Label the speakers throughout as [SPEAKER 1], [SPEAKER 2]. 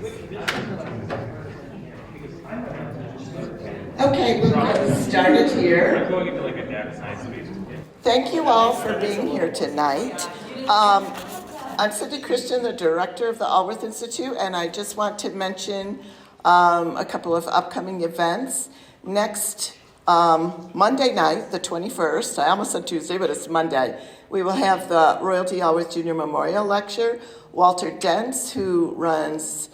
[SPEAKER 1] Okay, we'll get started here. Thank you all for being here tonight. I'm Cindy Christian, the director of the Alworth Institute, and I just want to mention a couple of upcoming events. Next Monday night, the 21st, I almost said Tuesday, but it's Monday, we will have the Royalty Alworth Junior Memorial Lecture. Walter Dentz, who runs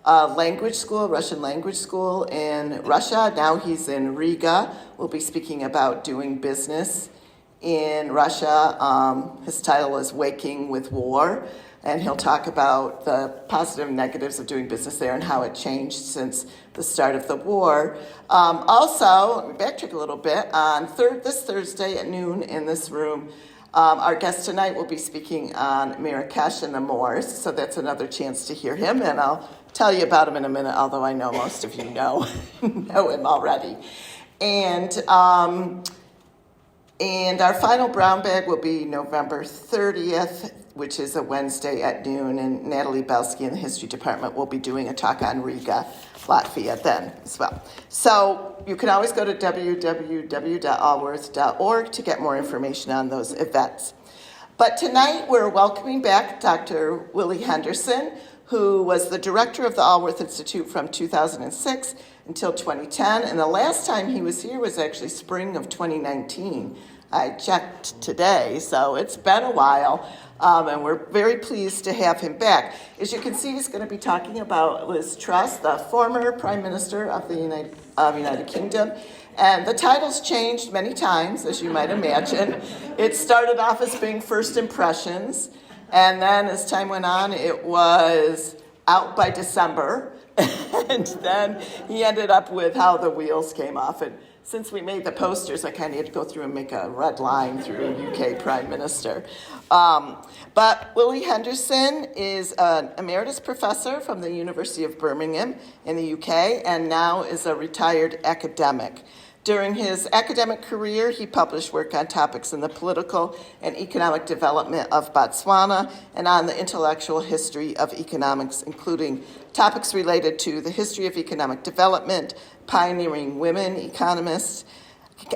[SPEAKER 1] language school, Russian language school in Russia. Now he's in Riga. We'll be speaking about doing business in Russia. His title is Waking with War, and he'll talk about the positive and negatives of doing business there and how it changed since the start of the war. Also, let me backtrack a little bit. On this Thursday at noon in this room, our guest tonight will be speaking on Marrakesh and the Moors, so that's another chance to hear him, and I'll tell you about him in a minute, although I know most of you know him already. And our final brown bag will be November 30th, which is a Wednesday at noon, and Natalie Belsky in the History Department will be doing a talk on Riga, Latvia then as well. So you can always go to www.alworth.org to get more information on those events. But tonight we're welcoming back Dr. Willie Henderson, who was the director of the Alworth Institute from 2006 until 2010. And the last time he was here was actually spring of 2019. I checked today, so it's been a while. And we're very pleased to have him back. As you can see, he's going to be talking about Liz Truss, the former Prime Minister of the United Kingdom. And the title's changed many times, as you might imagine. It started off as being First Impressions, and then as time went on, it was Out by December. And then he ended up with How the Wheels Came Off. And since we made the posters, I kind of had to go through and make a red line through UK Prime Minister. But Willie Henderson is an Emeritus Professor from the University of Birmingham in the UK, and now is a retired academic. During his academic career, he published work on topics in the political and economic development of Botswana and on the intellectual history of economics, including topics related to the history of economic development, pioneering women economists,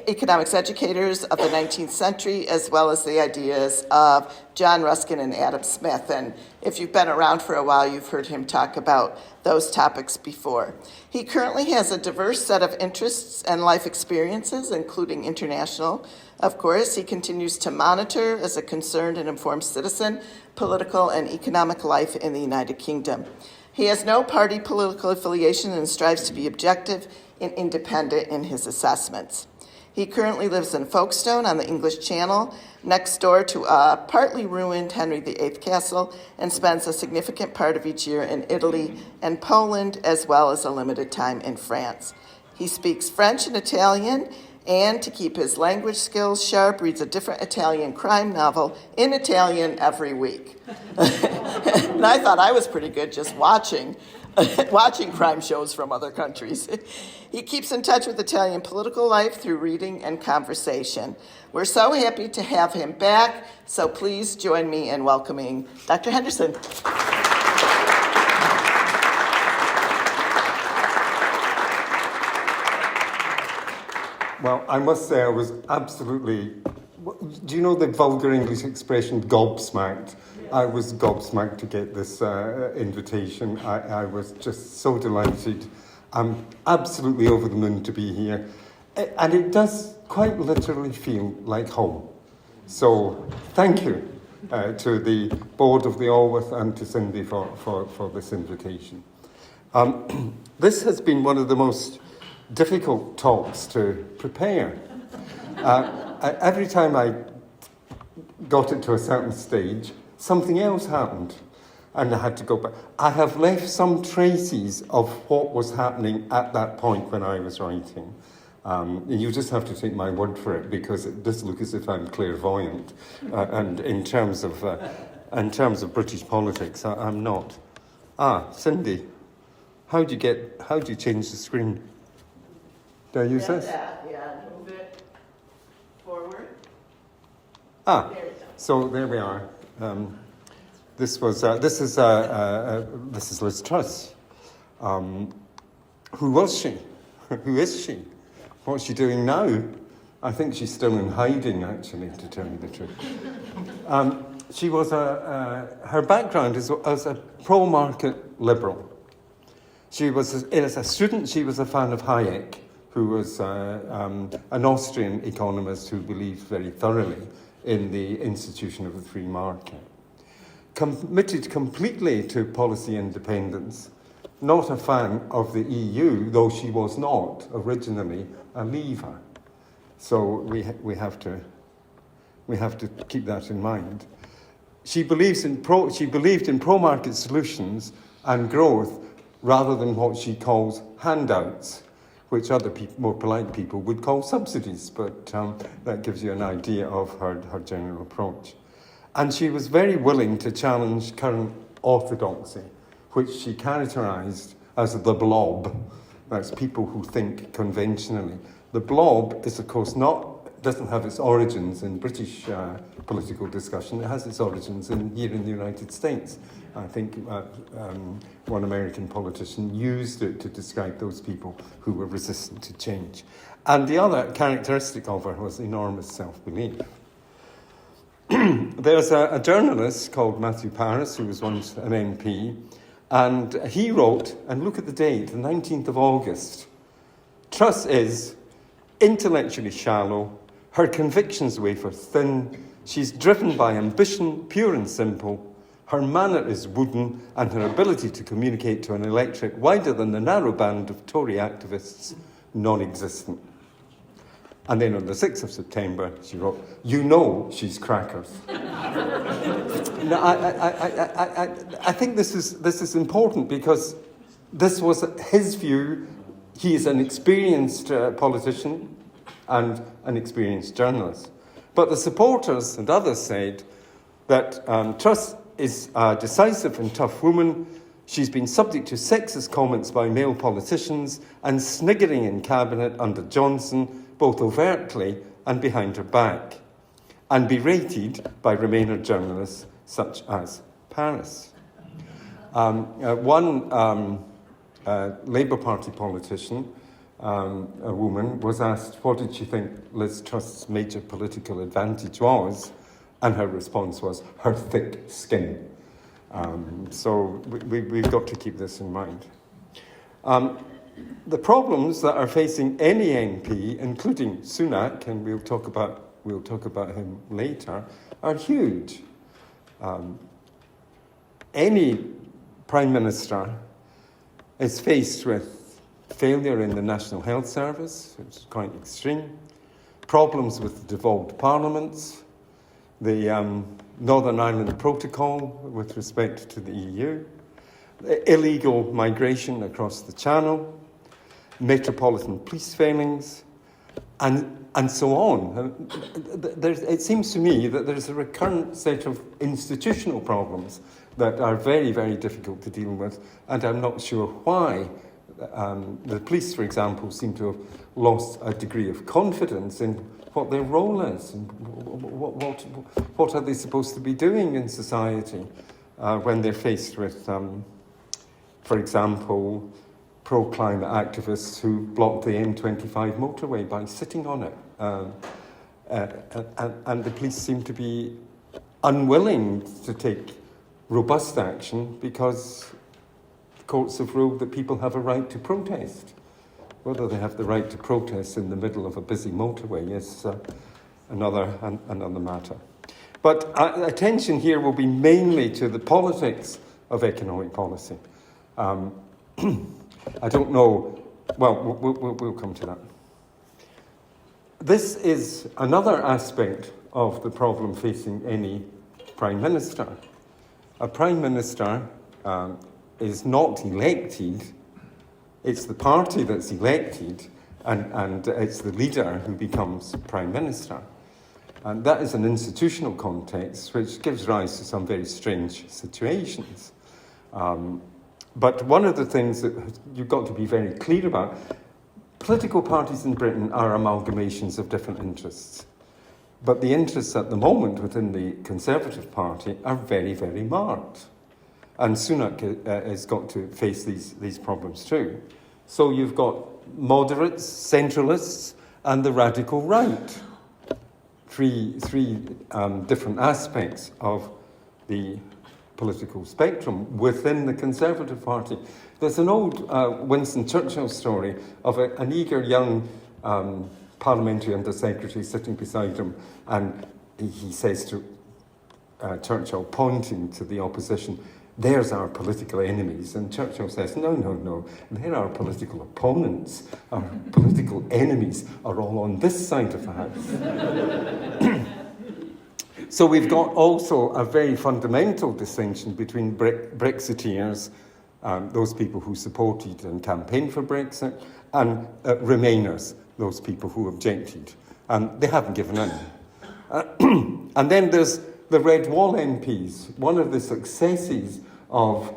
[SPEAKER 1] economics educators of the 19th century, as well as the ideas of John Ruskin and Adam Smith. And if you've been around for a while, you've heard him talk about those topics before. He currently has a diverse set of interests and life experiences, including international. Of course, he continues to monitor, as a concerned and informed citizen, political and economic life in the United Kingdom. He has no party political affiliation and strives to be objective and independent in his assessments. He currently lives in Folkestone on the English Channel, next door to a partly ruined Henry VIII castle, and spends a significant part of each year in Italy and Poland, as well as a limited time in France. He speaks French and Italian, and to keep his language skills sharp, reads a different Italian crime novel in Italian every week. And I thought I was pretty good just watching crime shows from other countries. He keeps in touch with Italian political life through reading and conversation. We're so happy to have him back, so please join me in welcoming Dr. Henderson.
[SPEAKER 2] Well, I must say I was absolutely... Do you know the vulgar English expression, gobsmacked? I was gobsmacked to get this invitation. I was just so delighted. I'm absolutely over the moon to be here. And it does quite literally feel like home. So thank you to the board of the Alworth and to Cindy for this invitation. This has been one of the most difficult talks to prepare. Every time I got it to a certain stage, something else happened, and I had to go back. I have left some traces of what was happening at that point when I was writing. You just have to take my word for it, because it does look as if I'm clairvoyant. And in terms of British politics, I'm not. Cindy, how do you change the screen? Do I use this?
[SPEAKER 1] Yeah, move it forward.
[SPEAKER 2] So there we are. This is Liz Truss. Who was she? Who is she? What's she doing now? I think she's still in hiding, actually, to tell you the truth. She was her background is as a pro-market liberal. As a student, she was a fan of Hayek, who was an Austrian economist who believed very thoroughly in the institution of the free market. Committed completely to policy independence, not a fan of the EU, though she was not originally a leaver. So we have to keep that in mind. She believed in pro-market solutions and growth rather than what she calls handouts, which other more polite people would call subsidies, but that gives you an idea of her general approach. And she was very willing to challenge current orthodoxy, which she characterised as the blob. That's people who think conventionally. The blob is, of course, doesn't have its origins in British political discussion. It has its origins here in the United States. I think one American politician used it to describe those people who were resistant to change. And the other characteristic of her was enormous self-belief. There's a journalist called Matthew Paris, who was once an MP, and he wrote, and look at the date, the 19th of August, Truss is intellectually shallow, her convictions wafer thin, she's driven by ambition, pure and simple, her manner is wooden, and her ability to communicate to an electorate wider than the narrow band of Tory activists, non-existent. And then on the 6th of September, she wrote, "You know she's crackers." Now, I think this is important because this was his view. He is an experienced politician and an experienced journalist. But the supporters and others said that Truss is a decisive and tough woman. She's been subject to sexist comments by male politicians and sniggering in cabinet under Johnson, both overtly and behind her back, and berated by Remainer journalists such as Paris. One Labour Party politician, a woman, was asked what did she think Liz Truss's major political advantage was, and her response was her thick skin. So we've got to keep this in mind. The problems that are facing any MP, including Sunak, and we'll talk about him later, are huge. Any Prime Minister is faced with failure in the National Health Service, which is quite extreme, problems with devolved parliaments, the Northern Ireland Protocol with respect to the EU, illegal migration across the Channel, metropolitan police failings, and so on. It seems to me that there's a recurrent set of institutional problems that are very, very difficult to deal with, and I'm not sure why. The police, for example, seem to have lost a degree of confidence in what their role is and what are they supposed to be doing in society when they're faced with, for example, pro-climate activists who blocked the M25 motorway by sitting on it. And the police seem to be unwilling to take robust action because the courts have ruled that people have a right to protest. Whether they have the right to protest in the middle of a busy motorway is another matter. But attention here will be mainly to the politics of economic policy. I don't know. Well, we'll come to that. This is another aspect of the problem facing any Prime Minister. A Prime Minister is not elected. It's the party that's elected, and it's the leader who becomes Prime Minister. And that is an institutional context which gives rise to some very strange situations. But one of the things that you've got to be very clear about, political parties in Britain are amalgamations of different interests. But the interests at the moment within the Conservative Party are very, very marked. And Sunak has got to face these problems too. So you've got moderates, centralists, and the radical right. Three different aspects of the political spectrum within the Conservative Party. There's an old Winston Churchill story of an eager young Parliamentary Under-Secretary sitting beside him, and he says to Churchill, pointing to the opposition, "There's our political enemies." And Churchill says, no, they're our political opponents. Our political enemies are all on this side of the house. So we've got also a very fundamental distinction between Brexiteers, those people who supported and campaigned for Brexit, and Remainers, those people who objected. And they haven't given in. And then there's the Red Wall MPs. One of the successes of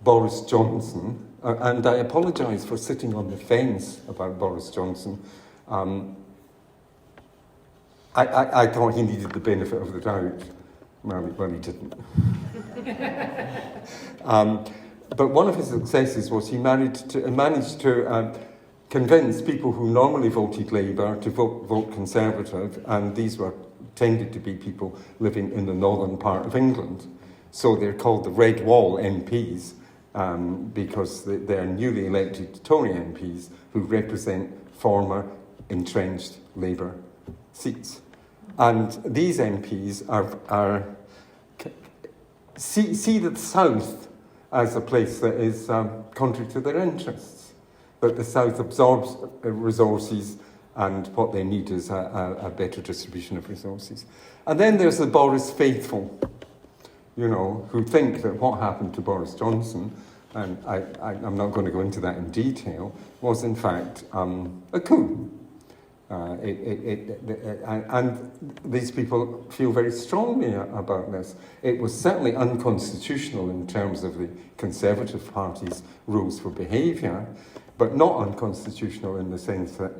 [SPEAKER 2] Boris Johnson, and I apologise for sitting on the fence about Boris Johnson, I thought he needed the benefit of the doubt. Well, he didn't. But one of his successes was he managed to convince people who normally voted Labour to vote Conservative, and these tended to be people living in the northern part of England. So they're called the Red Wall MPs because they're newly elected Tory MPs who represent former entrenched Labour seats. And these MPs see the South as a place that is contrary to their interests, that the South absorbs resources and what they need is a better distribution of resources. And then there's the Boris faithful, who think that what happened to Boris Johnson, and I'm not going to go into that in detail, was in fact a coup. And these people feel very strongly about this. It was certainly unconstitutional in terms of the Conservative Party's rules for behaviour, but not unconstitutional in the sense that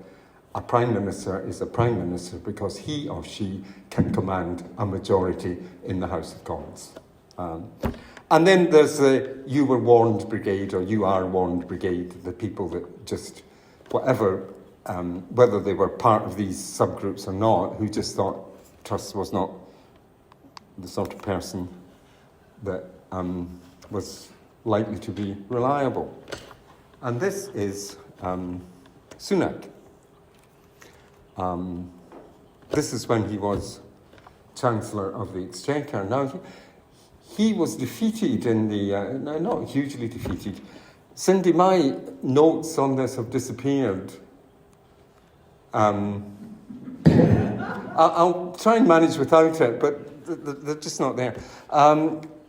[SPEAKER 2] a Prime Minister is a Prime Minister because he or she can command a majority in the House of Commons. And then there's the You Were Warned Brigade, or You Are Warned Brigade, the people that just, whatever, whether they were part of these subgroups or not, who just thought Truss was not the sort of person that was likely to be reliable. And this is Sunak. This is when he was Chancellor of the Exchequer. Now, he was defeated in the, not hugely defeated. Cindy, my notes on this have disappeared. I'll try and manage without it, but they're just not there.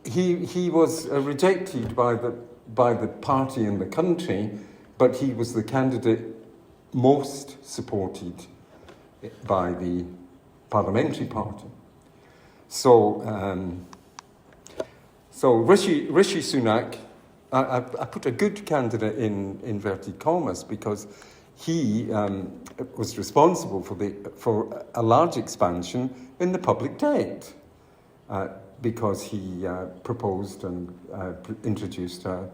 [SPEAKER 2] He was rejected by the party in the country, but he was the candidate most supported by the Parliamentary Party. So Rishi Sunak, I put a good candidate in inverted commas because he was responsible for a large expansion in the public debt because he proposed and introduced a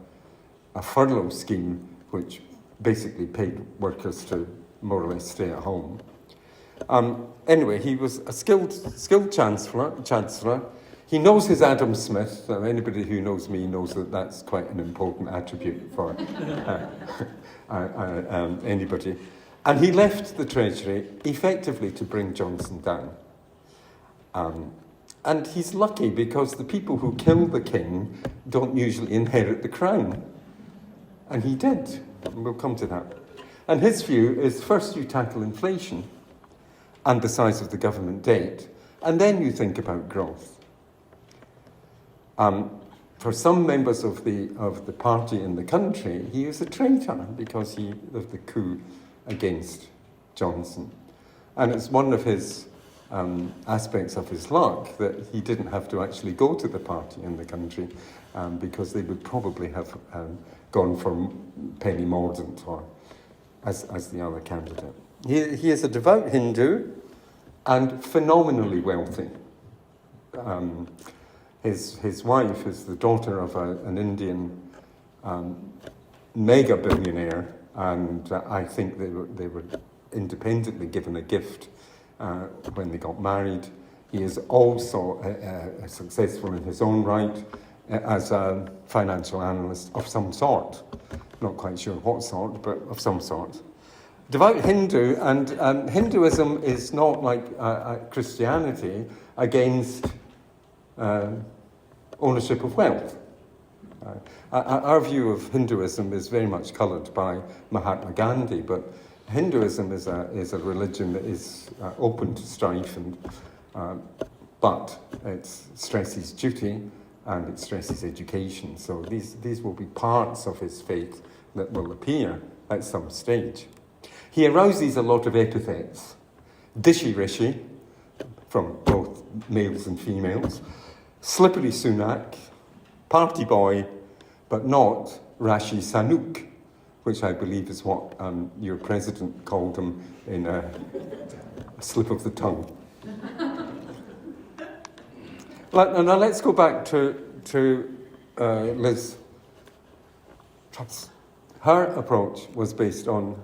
[SPEAKER 2] furlough scheme which basically paid workers to more or less stay at home. Anyway, he was a skilled chancellor. He knows his Adam Smith. Anybody who knows me knows that that's quite an important attribute for anybody. And he left the Treasury effectively to bring Johnson down. And he's lucky because the people who kill the king don't usually inherit the crown. And he did. We'll come to that. And his view is first you tackle inflation and the size of the government debt, and then you think about growth. For some members of the party in the country, he is a traitor because of the coup against Johnson. And it's one of his aspects of his luck that he didn't have to actually go to the party in the country because they would probably have gone for Penny Mordaunt or as the other candidate. He is a devout Hindu and phenomenally wealthy. His wife is the daughter of an Indian mega billionaire, and I think they were independently given a gift when they got married. He is also successful in his own right as a financial analyst of some sort. Not quite sure what sort, but of some sort. Devout Hindu, and Hinduism is not like Christianity against ownership of wealth. Our view of Hinduism is very much coloured by Mahatma Gandhi, but Hinduism is a religion that is open to strife, but it stresses duty and it stresses education. So these will be parts of his faith that will appear at some stage. He arouses a lot of epithets. Dishy Rishi, from both males and females, slippery Sunak, party boy, but not Rashi Sanook, which I believe is what your president called him in a slip of the tongue. Now let's go back to Liz Truss. Her approach was based on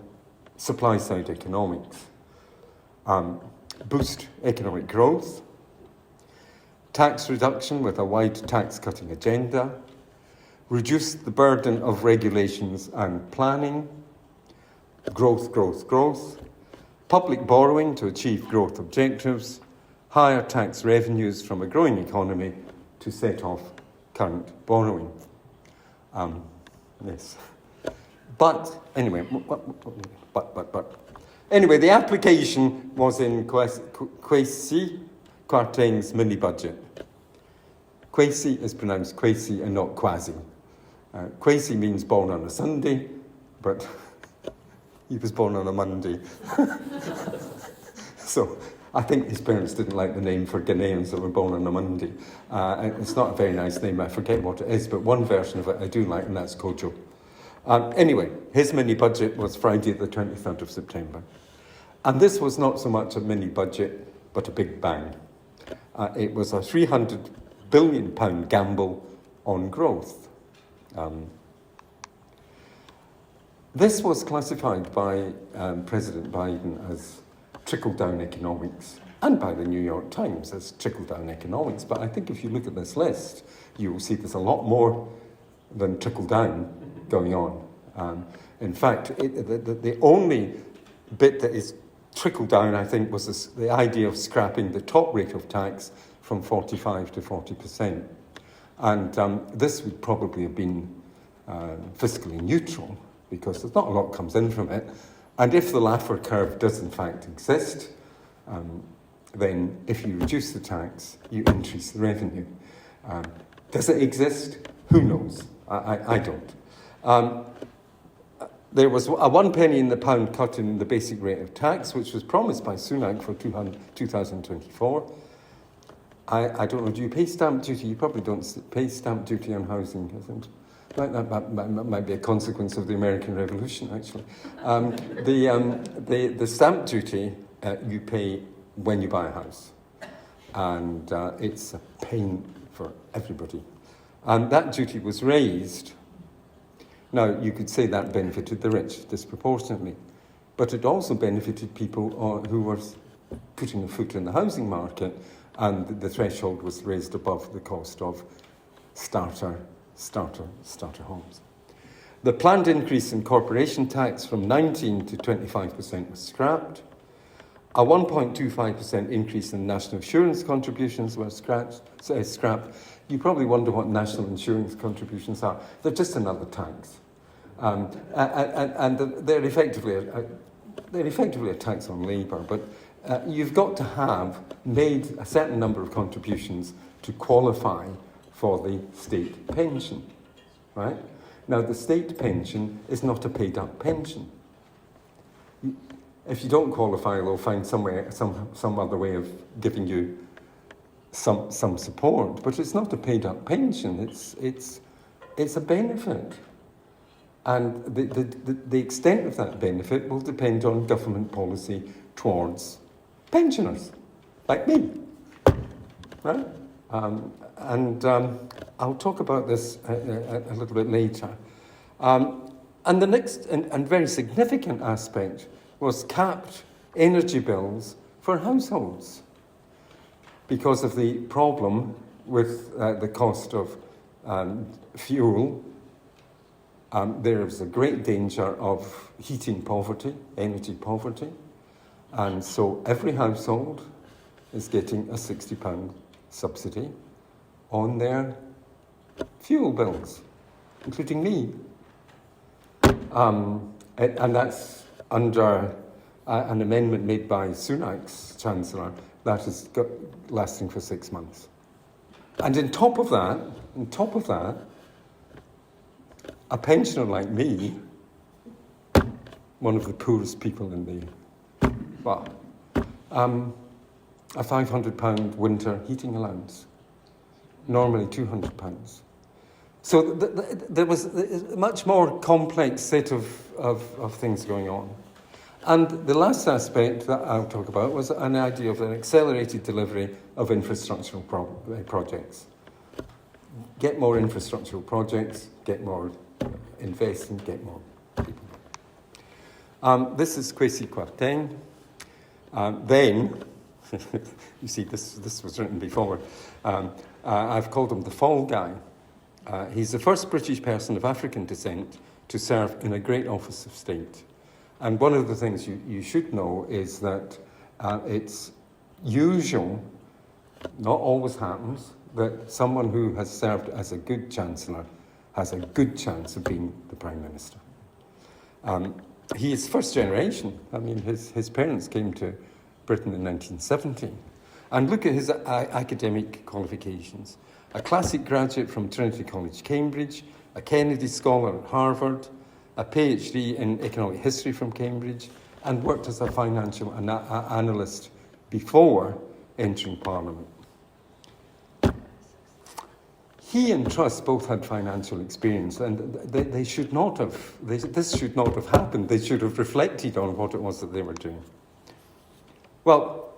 [SPEAKER 2] supply-side economics. Boost economic growth, tax reduction with a wide tax-cutting agenda, reduce the burden of regulations and planning, growth, public borrowing to achieve growth objectives, higher tax revenues from a growing economy to set off current borrowing. Yes. But, anyway, Anyway, the application was in Kwesi Kwarteng's mini-budget. Kwesi is pronounced Kwesi and not Kwasi. Kwesi means born on a Sunday, but he was born on a Monday. So I think his parents didn't like the name for Ghanaians that were born on a Monday. It's not a very nice name, I forget what it is, but one version of it I do like, and that's Kojo. Anyway, his mini-budget was Friday the 23rd of September. And this was not so much a mini-budget, but a big bang. It was a £300 billion gamble on growth. This was classified by President Biden as trickle-down economics, and by the New York Times as trickle-down economics. But I think if you look at this list, you will see there's a lot more than trickle-down going on. In fact, the only bit that is trickle-down, I think, was the idea of scrapping the top rate of tax from 45 to 40%. And this would probably have been fiscally neutral, because there's not a lot comes in from it. And if the Laffer curve does in fact exist, then if you reduce the tax, you increase the revenue. Does it exist? Who knows? I don't. There was a 1 penny in the pound cut in the basic rate of tax, which was promised by Sunak for 2024. I don't know, do you pay stamp duty? You probably don't pay stamp duty on housing, I think. That might be a consequence of the American Revolution, actually. The stamp duty you pay when you buy a house. And it's a pain for everybody. And that duty was raised. Now, you could say that benefited the rich disproportionately, but it also benefited people who were putting a foot in the housing market, and the threshold was raised above the cost of starter homes. The planned increase in corporation tax from 19% to 25% was scrapped. A 1.25% increase in national insurance contributions were scrapped. You probably wonder what national insurance contributions are. They're just another tax. And they're effectively a tax on labour, but you've got to have made a certain number of contributions to qualify for the state pension, right? Now, the state pension is not a paid-up pension. If you don't qualify, they'll find some other way of giving you some support, but it's not a paid-up pension. It's a benefit, and the extent of that benefit will depend on government policy towards pensioners, like me, right? I'll talk about this a little bit later. And the next and very significant aspect was capped energy bills for households because of the problem with the cost of fuel. There is a great danger of heating poverty, energy poverty, and so every household is getting a £60 subsidy on their fuel bills, including me. And that's under an amendment made by Sunak's Chancellor that is lasting for 6 months. And on top of that, a pensioner like me, one of the poorest people in the, a £500 winter heating allowance, normally £200. So there was a much more complex set of things going on. And the last aspect that I'll talk about was an idea of an accelerated delivery of infrastructural projects. Get more infrastructural projects, get more investment, get more people. This is Kwesi Kwarteng. Then, you see, this was written before. I've called him the Fall Guy. He's the first British person of African descent to serve in a great office of state. And one of the things you should know is that it's usual, not always happens, that someone who has served as a good Chancellor has a good chance of being the Prime Minister. He is first generation. I mean, his parents came to Britain in 1970. And look at his academic qualifications. A classic graduate from Trinity College, Cambridge, a Kennedy Scholar at Harvard, a PhD in economic history from Cambridge, and worked as a financial analyst before entering Parliament. He and Truss both had financial experience, and they should not have. This should not have happened. They should have reflected on what it was that they were doing. Well,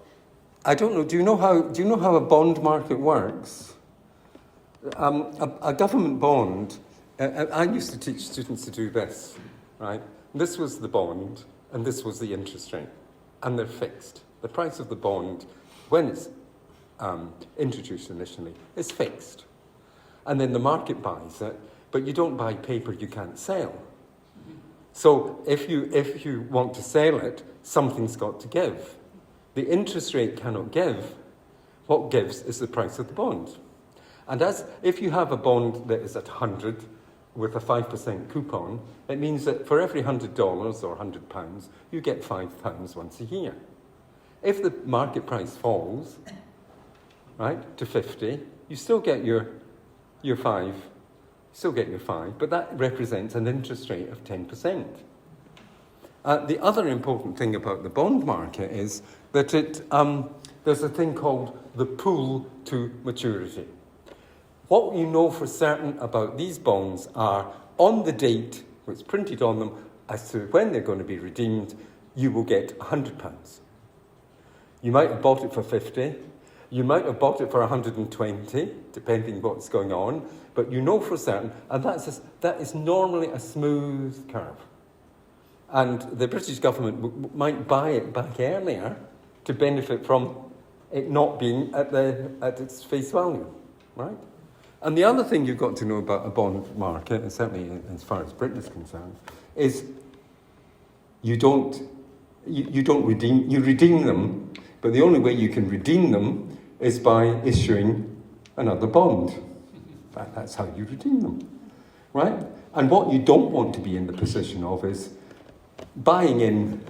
[SPEAKER 2] I don't know. Do you know how a bond market works? A government bond. I used to teach students to do this, right? This was the bond, and this was the interest rate, and they're fixed. The price of the bond, when it's introduced initially, is fixed. And then the market buys it, but you don't buy paper you can't sell. So if you want to sell it, something's got to give. The interest rate cannot give. What gives is the price of the bond. And if you have a bond that is at 100 with a 5% coupon, it means that for every $100 or £100, you get £5 once a year. If the market price falls, right, to 50, you still get your 5, but that represents an interest rate of 10%. The other important thing about the bond market is that there's a thing called the pool to maturity. What you know for certain about these bonds are on the date, what's printed on them, as to when they're going to be redeemed, you will get £100. You might have bought it for 50, you might have bought it for 120, depending what's going on, but you know for certain, and that is normally a smooth curve. And the British government might buy it back earlier to benefit from it not being at its face value, right? And the other thing you've got to know about a bond market, and certainly as far as Britain is concerned, is you redeem them, but the only way you can redeem them is by issuing another bond. That's how you redeem them, right? And what you don't want to be in the position of is buying in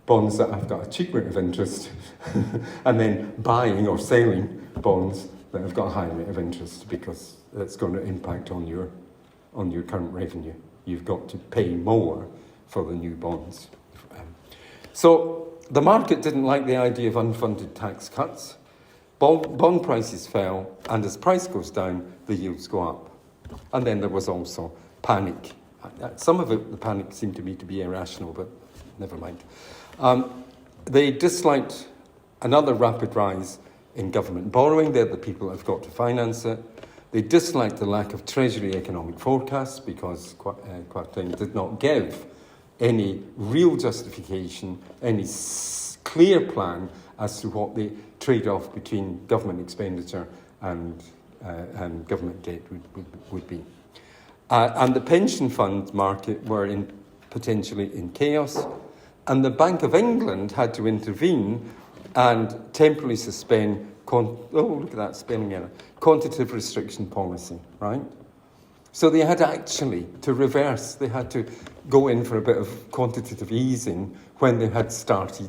[SPEAKER 2] bonds that have got a cheap rate of interest and then buying or selling bonds that have got a high rate of interest, because that's going to impact on your current revenue. You've got to pay more for the new bonds. So the market didn't like the idea of unfunded tax cuts. Bond prices fell, and as price goes down, the yields go up. And then there was also panic. Some of it, the panic seemed to me to be irrational, but never mind. They disliked another rapid rise in government borrowing. They're the people that have got to finance it. They disliked the lack of Treasury economic forecasts because Kwarteng did not give any real justification, any clear plan as to what the trade-off between government expenditure and government debt would be. And the pension fund market were potentially in chaos, and the Bank of England had to intervene and temporarily suspend, look at that spelling error, quantitative restriction policy, right? So they had actually to reverse, they had to go in for a bit of quantitative easing when they had started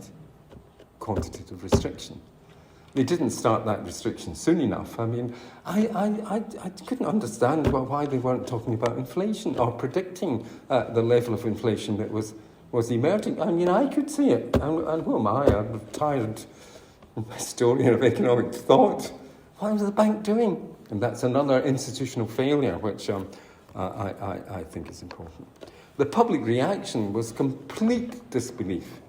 [SPEAKER 2] quantitative restriction. They didn't start that restriction soon enough. I mean, I couldn't understand why they weren't talking about inflation or predicting the level of inflation that was emerging. I mean, I could see it. And who am I? I'm a retired historian of economic thought. What was the bank doing? And that's another institutional failure, which I think is important. The public reaction was complete disbelief.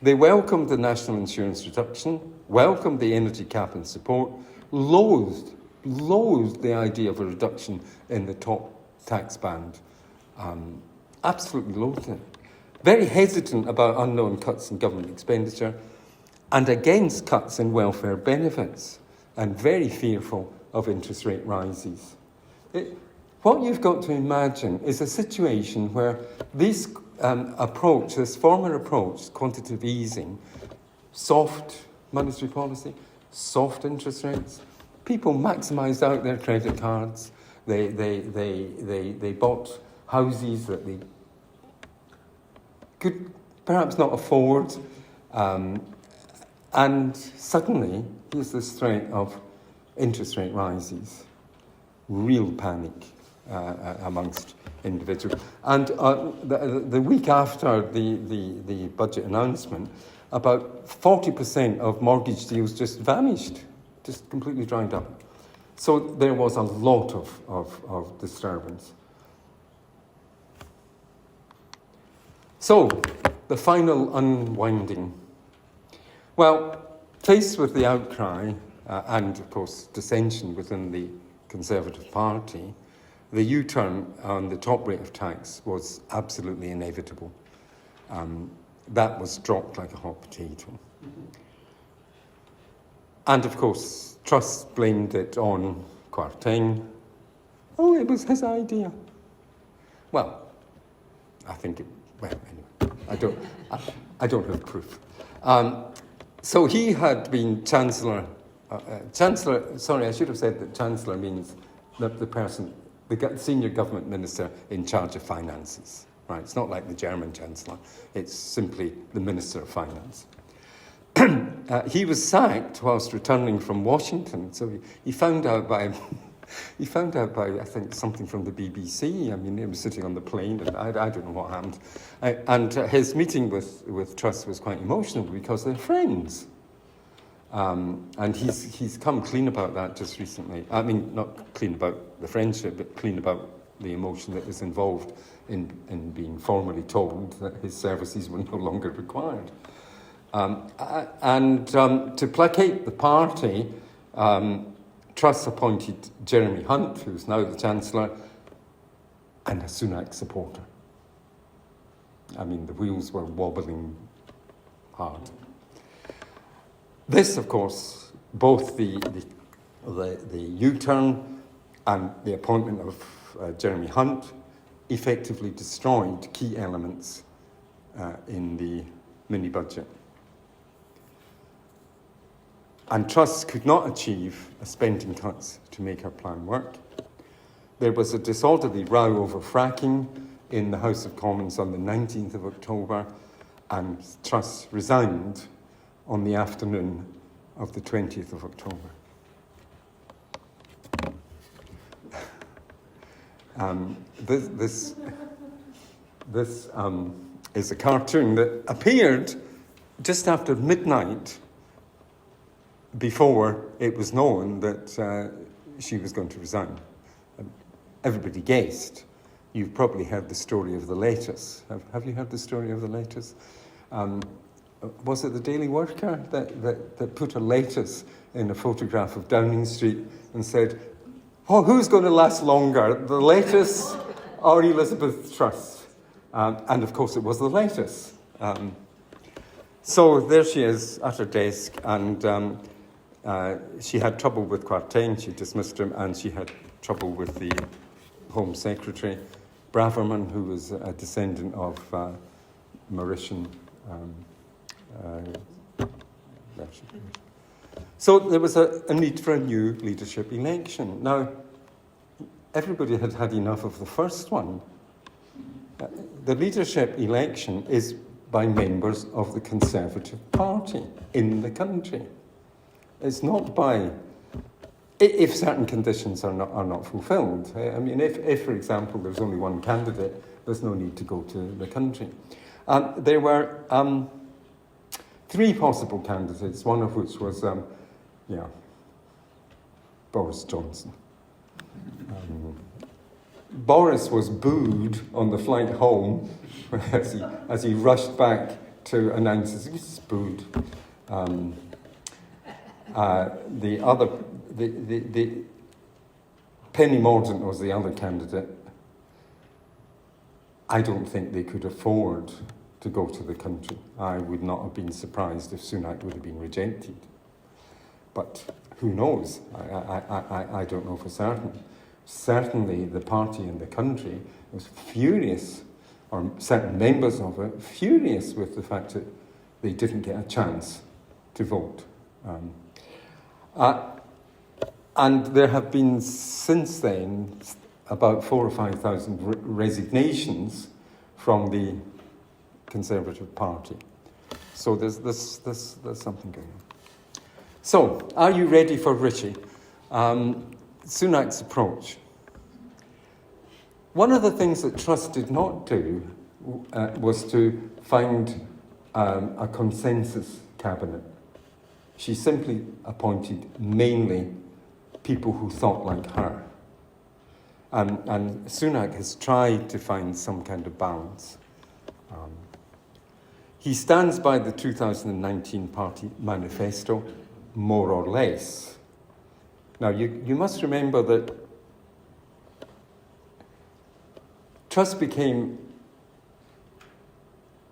[SPEAKER 2] They welcomed the national insurance reduction, welcomed the energy cap and support, loathed the idea of a reduction in the top tax band. Absolutely loathed it. Very hesitant about unknown cuts in government expenditure and against cuts in welfare benefits, and very fearful of interest rate rises. What you've got to imagine is a situation where this approach, this former approach, quantitative easing, soft monetary policy, soft interest rates, people maximised out their credit cards, they bought houses that they could perhaps not afford, and suddenly here's this threat of interest rate rises, real panic amongst individuals. And the week after the budget announcement, about 40% of mortgage deals just vanished, just completely dried up. So there was a lot of disturbance. So, the final unwinding. Well, faced with the outcry and, of course, dissension within the Conservative Party, the U-turn on the top rate of tax was absolutely inevitable. That was dropped like a hot potato. And, of course, Truss blamed it on Kwarteng. Oh, it was his idea. Well, I think it... Well, anyway, I don't have proof. So he had been Chancellor. Sorry, I should have said that Chancellor means the person, the senior government minister in charge of finances. Right? It's not like the German Chancellor. It's simply the Minister of Finance. He was sacked whilst returning from Washington. So he found out by, I think, something from the BBC. I mean, he was sitting on the plane, and I don't know what happened. And his meeting with Truss was quite emotional because they're friends. And he's come clean about that just recently. I mean, not clean about the friendship, but clean about the emotion that was involved in being formally told that his services were no longer required. And to placate the party, Truss appointed Jeremy Hunt, who's now the Chancellor, and a Sunak supporter. I mean, the wheels were wobbling hard. This, of course, both the U-turn and the appointment of Jeremy Hunt effectively destroyed key elements in the mini-budget. And Truss could not achieve a spending cuts to make her plan work. There was a disorderly row over fracking in the House of Commons on the 19th of October, and Truss resigned on the afternoon of the 20th of October. This is a cartoon that appeared just after midnight, before it was known that she was going to resign. Everybody guessed. You've probably heard the story of the lettuce. Have you heard the story of the lettuce? was it the Daily Worker that put a lettuce in a photograph of Downing Street and said, "Oh, who's going to last longer, the lettuce or Elizabeth Truss?" And of course it was the lettuce. So there she is at her desk, and she had trouble with Quartain, she dismissed him, and she had trouble with the Home Secretary, Braverman, who was a descendant of Mauritian. So there was a need for a new leadership election. Now, everybody had had enough of the first one. The leadership election is by members of the Conservative Party in the country. It's not by, if certain conditions are not fulfilled. I mean, if, for example, there's only one candidate, there's no need to go to the country. There were 3 possible candidates, one of which was, Boris Johnson. Boris was booed on the flight home as he rushed back to announce he was booed. The Penny Mordaunt was the other candidate. I don't think they could afford to go to the country. I would not have been surprised if Sunak would have been rejected. But who knows? I don't know for certain. Certainly the party in the country was furious, or certain members of it, furious with the fact that they didn't get a chance to vote. And there have been, since then, about 4,000 or 5,000 resignations from the Conservative Party. So there's something going on. So, are you ready for Richie? Sunak's approach. One of the things that Truss did not do was to find a consensus cabinet. She simply appointed mainly people who thought like her. And Sunak has tried to find some kind of balance. He stands by the 2019 party manifesto, more or less. Now, you must remember that Truss became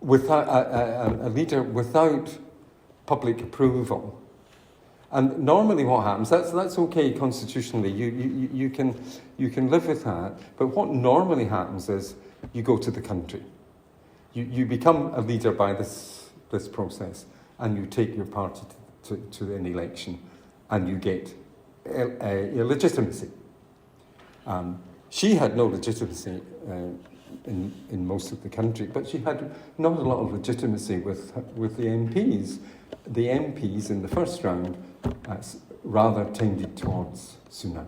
[SPEAKER 2] a leader without public approval. And normally what happens, that's okay constitutionally, you can live with that, but what normally happens is you go to the country. You become a leader by this process, and you take your party to an election, and you get a legitimacy. She had no legitimacy in most of the country, but she had not a lot of legitimacy with the MPs. The MPs in the first round rather tended towards Sunak.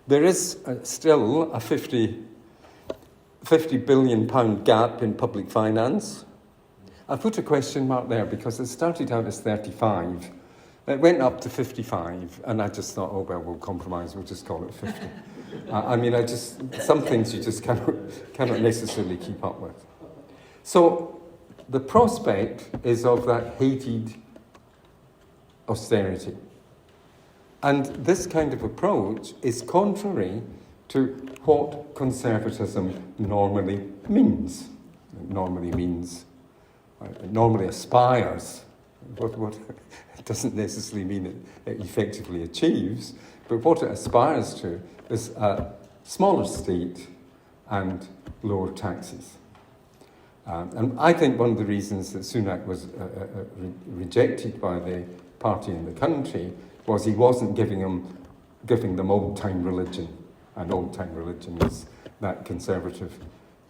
[SPEAKER 2] There is still a £50 billion gap in public finance. I put a question mark there because it started out as 35. It went up to 55, and I just thought, oh, well, we'll compromise, we'll just call it 50. Some things you just cannot necessarily keep up with. So the prospect is of that hated austerity. And this kind of approach is contrary to what conservatism normally means. It normally aspires. What it doesn't necessarily mean it effectively achieves, but what it aspires to is a smaller state and lower taxes. And I think one of the reasons that Sunak was rejected by the party in the country was he wasn't giving them old-time religion, and old-time religion is that conservative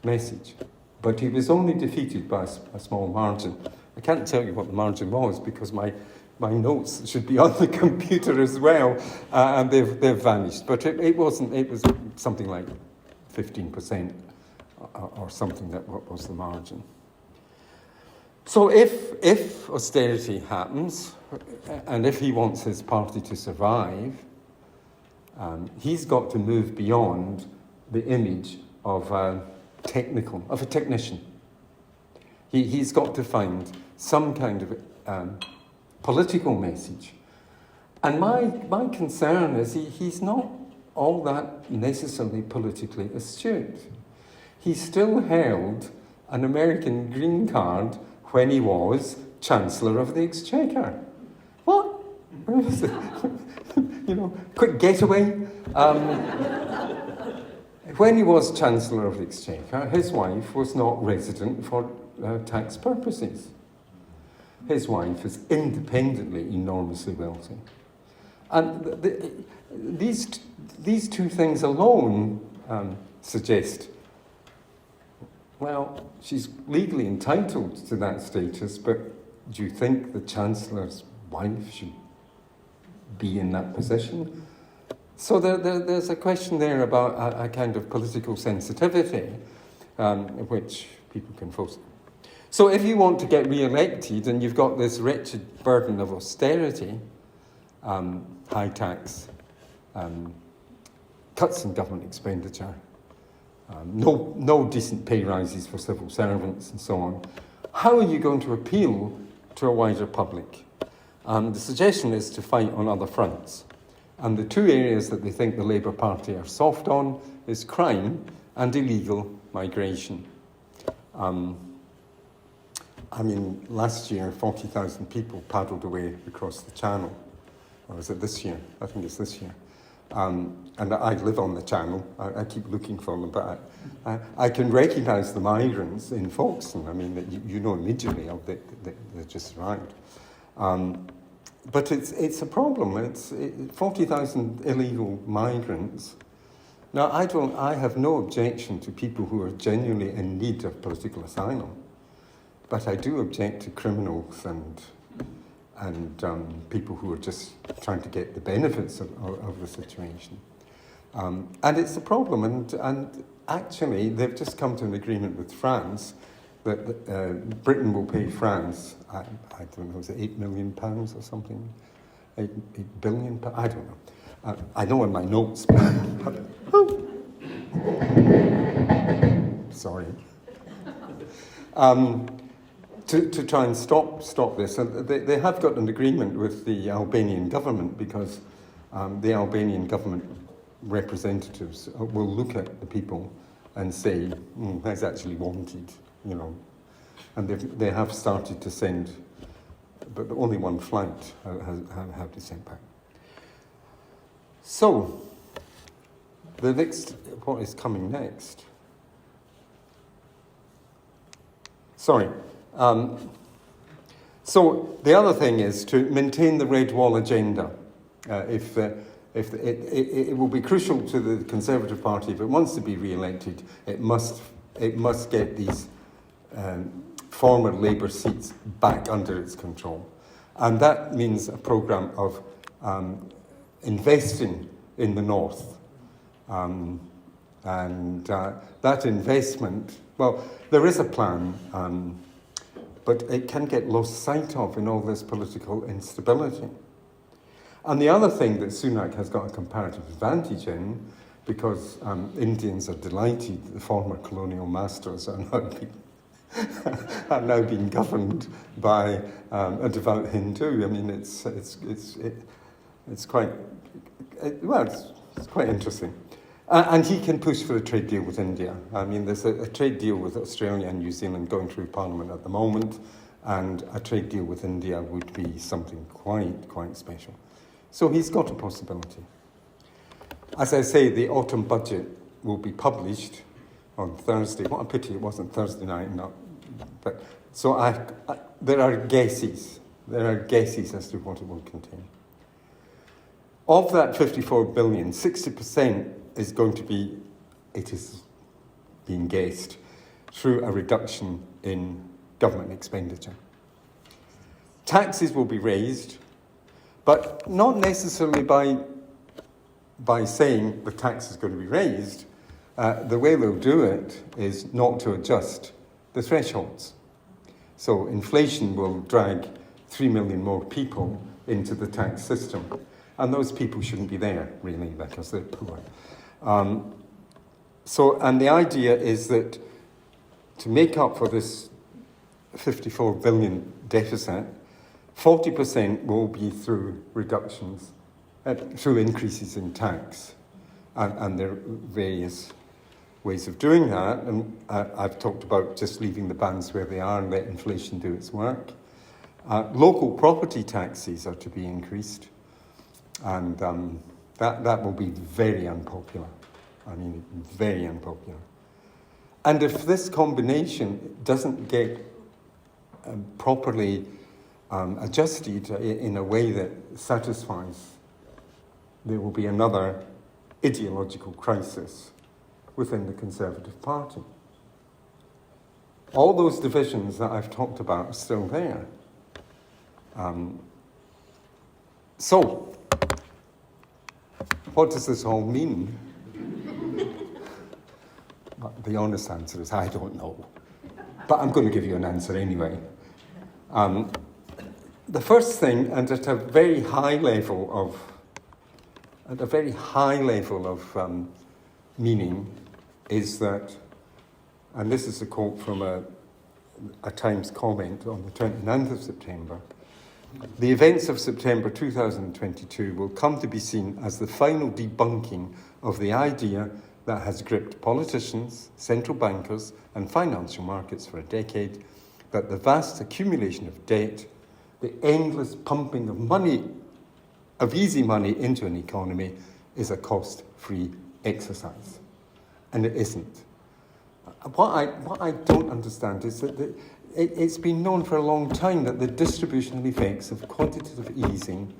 [SPEAKER 2] message. But he was only defeated by a small margin. I can't tell you what the margin was because my notes should be on the computer as well, and they've vanished. But it was something like 15% or something that was the margin. So if austerity happens, and if he wants his party to survive, he's got to move beyond the image of a technician. He's got to find some kind of political message. And my concern is he's not all that necessarily politically astute. He still held an American green card when he was Chancellor of the Exchequer. What? Quick getaway. When he was Chancellor of the Exchequer, his wife was not resident for tax purposes. His wife is independently enormously wealthy. And these two things alone suggest, well, she's legally entitled to that status, but do you think the Chancellor's wife should be in that position? So there's a question there about a kind of political sensitivity, which people can foster. So if you want to get re-elected and you've got this wretched burden of austerity, high tax, cuts in government expenditure, no decent pay rises for civil servants and so on, how are you going to appeal to a wider public? The suggestion is to fight on other fronts. And the two areas that they think the Labour Party are soft on is crime and illegal migration. Last year, 40,000 people paddled away across the Channel. Or is it this year? I think it's this year. And I live on the Channel. I keep looking for them, but I can recognise the migrants in Folkestone. You know immediately they just arrived. But it's a problem. It's 40,000 illegal migrants. Now, I have no objection to people who are genuinely in need of political asylum, but I do object to criminals and people who are just trying to get the benefits of the situation. And it's a problem. And actually, they've just come to an agreement with France that Britain will pay France, I don't know, is it £8 million or something? 8 billion? I don't know. I know in my notes. Sorry. To try and stop this. And they have got an agreement with the Albanian government because the Albanian government representatives will look at the people and say, that's actually wanted. And they have started to send, but only one flight have to send back. So, what is coming next? Sorry. So the other thing is to maintain the Red Wall agenda. If it will be crucial to the Conservative Party, if it wants to be re-elected, it must get these former Labour seats back under its control. And that means a programme of investing in the North. That investment, well, there is a plan, but it can get lost sight of in all this political instability. And the other thing that Sunak has got a comparative advantage in, because Indians are delighted that the former colonial masters are now being governed by a devout Hindu. It's quite interesting. And he can push for a trade deal with India. There's a trade deal with Australia and New Zealand going through Parliament at the moment, and a trade deal with India would be something quite special. So he's got a possibility. As I say, the autumn budget will be published on Thursday. What a pity it wasn't Thursday night. There are guesses. There are guesses as to what it will contain. Of that 54 billion, 60% is going to be, it is being guessed, through a reduction in government expenditure. Taxes will be raised, but not necessarily by saying the tax is going to be raised. The way they'll do it is not to adjust the thresholds. So inflation will drag 3 million more people into the tax system. And those people shouldn't be there, really, because they're poor. And the idea is that to make up for this 54 billion deficit, 40% will be through reductions, through increases in tax. And there are various ways of doing that. And I've talked about just leaving the bands where they are and let inflation do its work. Local property taxes are to be increased. And that will be very unpopular. I mean, very unpopular. And if this combination doesn't get properly adjusted in a way that satisfies, there will be another ideological crisis within the Conservative Party. All those divisions that I've talked about are still there. So, what does this all mean? The honest answer is, I don't know. But I'm going to give you an answer anyway. The first thing, and at a very high level of meaning, is that, and this is a quote from a Times comment on the 29th of September, the events of September 2022 will come to be seen as the final debunking of the idea that has gripped politicians, central bankers, and financial markets for a decade, that the vast accumulation of debt, the endless pumping of money, of easy money into an economy, is a cost-free exercise. And it isn't. What I don't understand is that it's been known for a long time that the distributional effects of quantitative easing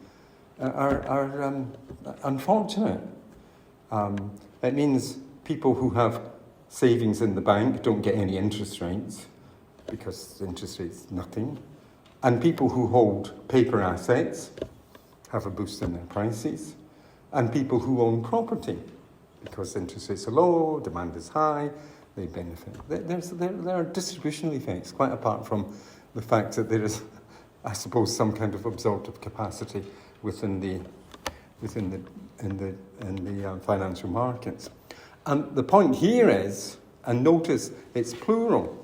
[SPEAKER 2] are unfortunate. It means people who have savings in the bank don't get any interest rates, because interest rate's nothing. And people who hold paper assets have a boost in their prices. And people who own property, because interest rates are low, demand is high, they benefit. There are distributional effects, quite apart from the fact that there is, I suppose, some kind of absorptive capacity within the financial markets. And the point here is, and notice it's plural,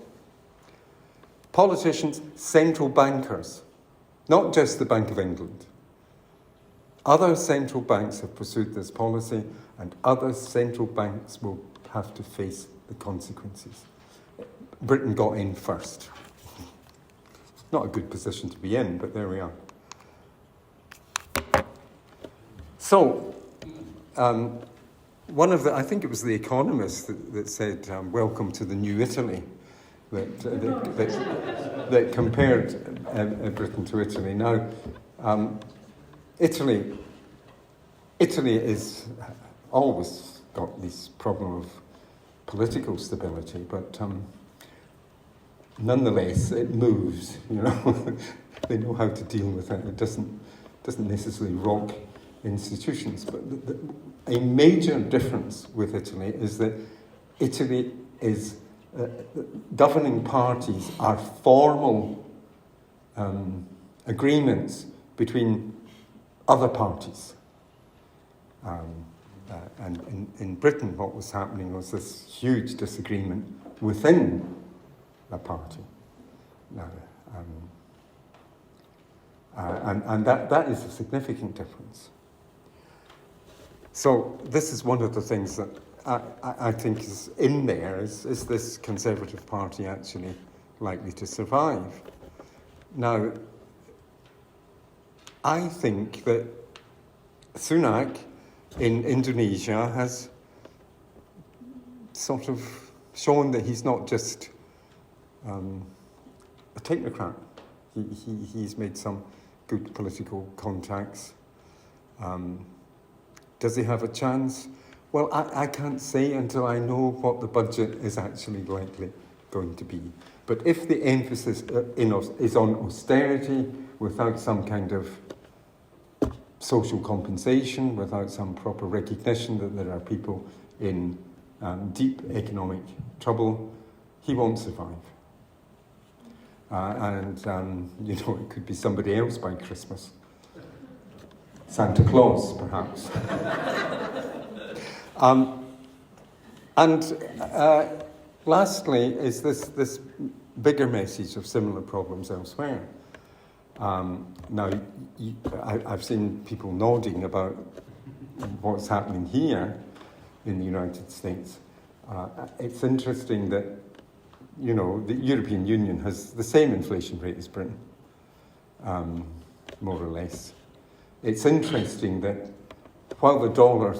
[SPEAKER 2] politicians, central bankers, not just the Bank of England. Other central banks have pursued this policy, and other central banks will have to face the consequences. Britain got in first. Not a good position to be in, but there we are. So, one of the, I think it was The Economist that said, welcome to the new Italy, that compared Britain to Italy. Now, Italy is always got this problem of political stability, but nonetheless, it moves, you know. They know how to deal with it. It doesn't necessarily rock institutions. But a major difference with Italy is that Italy is governing parties are formal agreements between other parties. And in Britain, what was happening was this huge disagreement within a party. And that is a significant difference. So this is one of the things that I think is in there. Is this Conservative Party actually likely to survive? Now, I think that Sunak in Indonesia has sort of shown that he's not just a technocrat. He's made some good political contacts. Does he have a chance? Well, I can't say until I know what the budget is actually likely going to be. But if the emphasis is on austerity without some kind of social compensation, without some proper recognition that there are people in deep economic trouble, he won't survive. It could be somebody else by Christmas. Santa Claus, perhaps. Lastly is this bigger message of similar problems elsewhere. Now, I've seen people nodding about what's happening here in the United States. It's interesting that, you know, the European Union has the same inflation rate as Britain, more or less. It's interesting that while the dollar,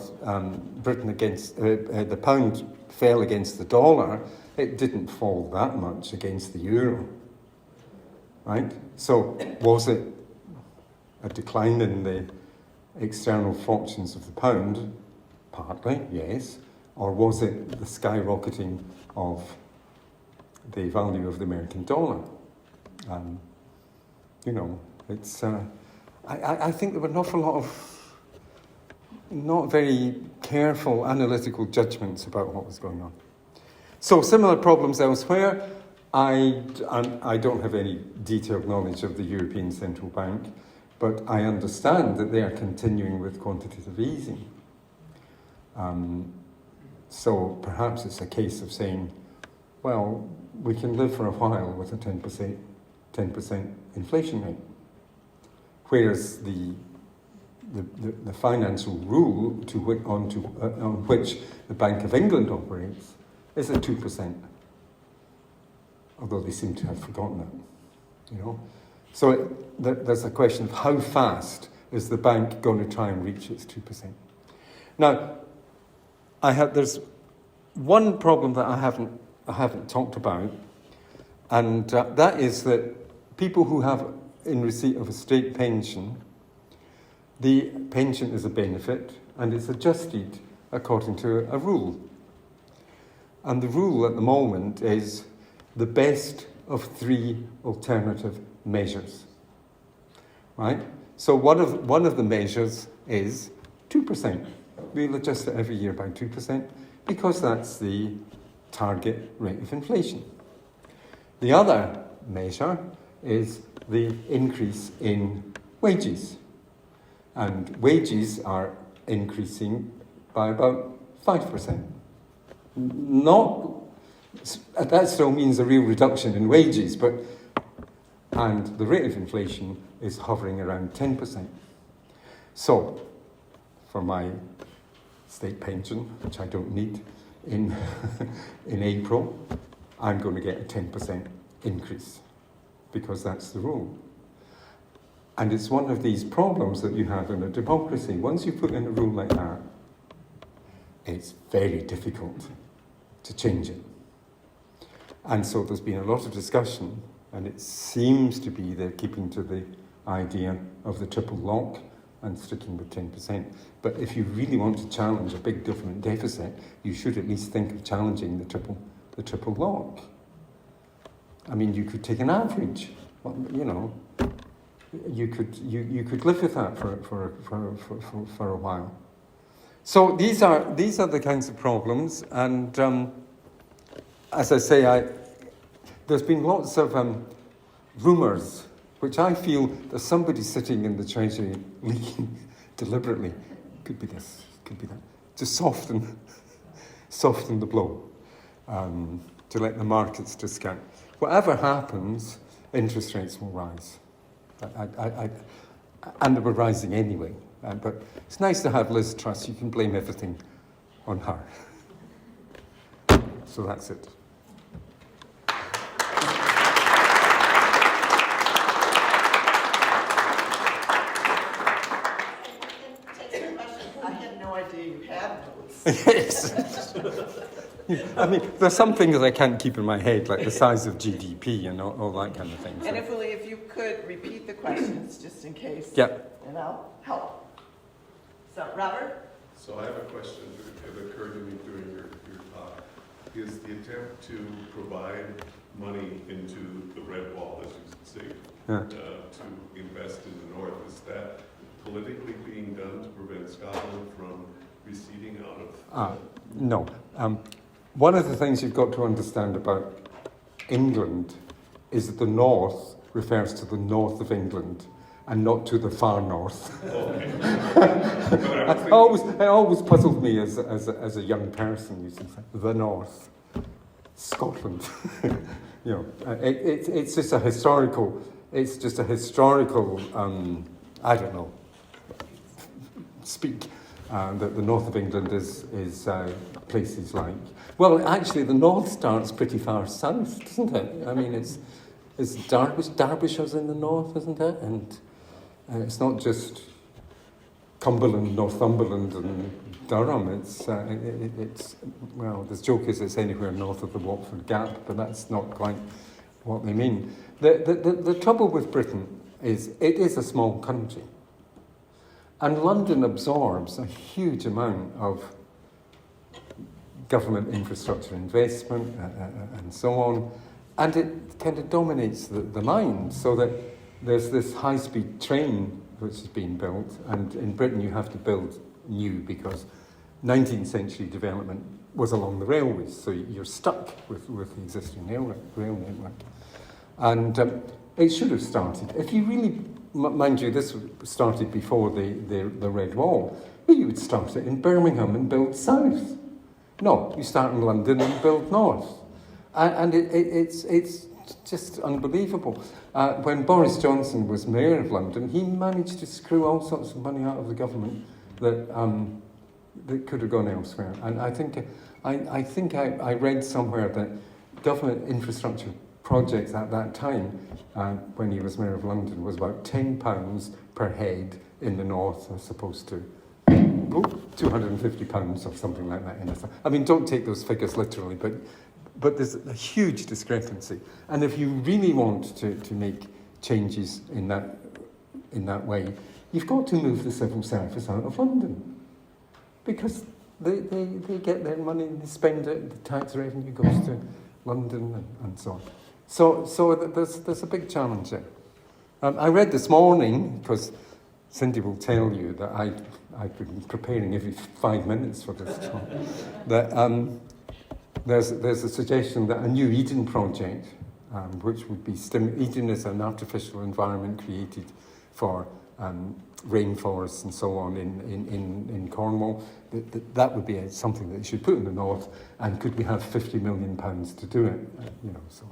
[SPEAKER 2] Britain against the pound fell against the dollar, it didn't fall that much against the euro, right? So was it a decline in the external fortunes of the pound? Partly, yes. Or was it the skyrocketing of the value of the American dollar? You know, it's. I think there were an awful lot of not very careful analytical judgments about what was going on. So similar problems elsewhere. I don't have any detailed knowledge of the European Central Bank, but I understand that they are continuing with quantitative easing. So perhaps it's a case of saying, well, we can live for a while with a 10% inflation rate, whereas the financial rule on which the Bank of England operates is at 2%, although they seem to have forgotten it, you know. So there's a question of how fast is the bank going to try and reach its 2%. Now, there's one problem that I haven't talked about, and that is that people who have in receipt of a state pension, the pension is a benefit and it's adjusted according to a rule. And the rule at the moment is the best of 3 alternative measures, right? So one of the measures is 2%. We'll adjust it every year by 2% because that's the target rate of inflation. The other measure is the increase in wages. And wages are increasing by about 5%. That still means a real reduction in wages, and the rate of inflation is hovering around 10%. So, for my state pension, which I don't need in April, I'm going to get a 10% increase because that's the rule. And it's one of these problems that you have in a democracy. Once you put in a rule like that, it's very difficult to change it. And so there's been a lot of discussion, and it seems to be they're keeping to the idea of the triple lock and sticking with 10%. But if you really want to challenge a big government deficit, you should at least think of challenging the triple lock. I mean, you could take an average, you know. You could live with that for a while. So these are the kinds of problems, and as I say, there's been lots of rumours, which I feel there's somebody sitting in the Treasury leaking deliberately. Could be this, could be that, to soften the blow, to let the markets discount. Whatever happens, interest rates will rise. And they were rising anyway. But it's nice to have Liz Truss. You can blame everything on her. So that's it.
[SPEAKER 1] I had no idea you had those.
[SPEAKER 2] Yes. I mean, there's some things that I can't keep in my head, like the size of GDP and all that kind of thing. So.
[SPEAKER 1] And if you could repeat the questions, just in case.
[SPEAKER 2] Yep.
[SPEAKER 1] And I'll help. So, Robert?
[SPEAKER 3] So I have a question that occurred to me during your talk. Is the attempt to provide money into the red wall, as you say, to invest in the north, is that politically being done to prevent Scotland from receding out of...
[SPEAKER 2] No. One of the things you've got to understand about England is that the north refers to the north of England and not to the far north.
[SPEAKER 3] Okay.
[SPEAKER 2] It always puzzled me as a young person, you see, the north. Scotland. It's just a historical. It's just a historical. I don't know. Speak that the north of England is places like. Well, actually, the north starts pretty far south, doesn't it? I mean, it's Derbyshire's in the north, isn't it? And it's not just Cumberland, Northumberland, and Durham. It's well, the joke is it's anywhere north of the Watford Gap, but that's not quite what they mean. The trouble with Britain is it is a small country, and London absorbs a huge amount of government infrastructure investment and so on, and it kind of dominates the mind, so that there's this high-speed train which is being built, and in Britain you have to build new because 19th century development was along the railways, so you're stuck with the existing rail network. And it should have started, if you really, mind you, this started before the Red Wall, but you would start it in Birmingham and build south. No, you start in London and build north. And it's just unbelievable. When Boris Johnson was Mayor of London, he managed to screw all sorts of money out of the government that could have gone elsewhere. And I think I read somewhere that government infrastructure projects at that time, when he was Mayor of London, was about £10 per head in the north, as opposed to £250 or something like that in the south. I mean, don't take those figures literally, but there's a huge discrepancy. And if you really want to make changes in that way, you've got to move the civil service out of London, because they get their money and they spend it, the tax revenue goes to London and so on. So there's a big challenge there. I read this morning, because Cindy will tell you that I've been preparing every 5 minutes for this talk, that there's a suggestion that a new Eden project, which would be Eden is an artificial environment created for rainforests and so on in Cornwall. That would be something that you should put in the north, and could we have £50 million to do it? So.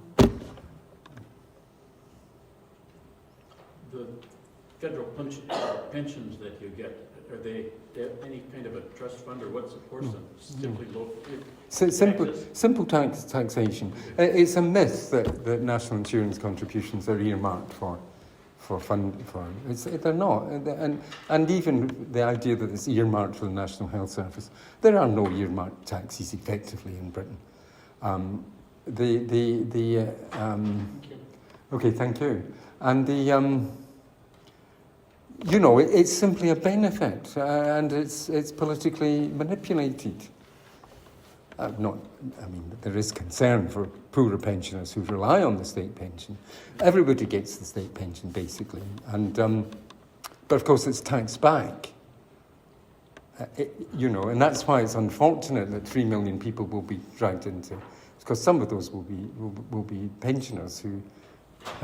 [SPEAKER 4] The federal pensions that you get, are they any kind of a trust fund, or what supports them? Simply local?
[SPEAKER 2] Simple taxation. It's a myth that national insurance contributions are earmarked for they're not, and even the idea that it's earmarked for the National Health Service. There are no earmarked taxes effectively in Britain. Okay, thank you. And it's simply a benefit, and it's politically manipulated. There is concern for poorer pensioners who rely on the state pension. Everybody gets the state pension, basically. And but of course it's taxed back. And that's why it's unfortunate that 3 million people will be dragged into, because some of those will be pensioners who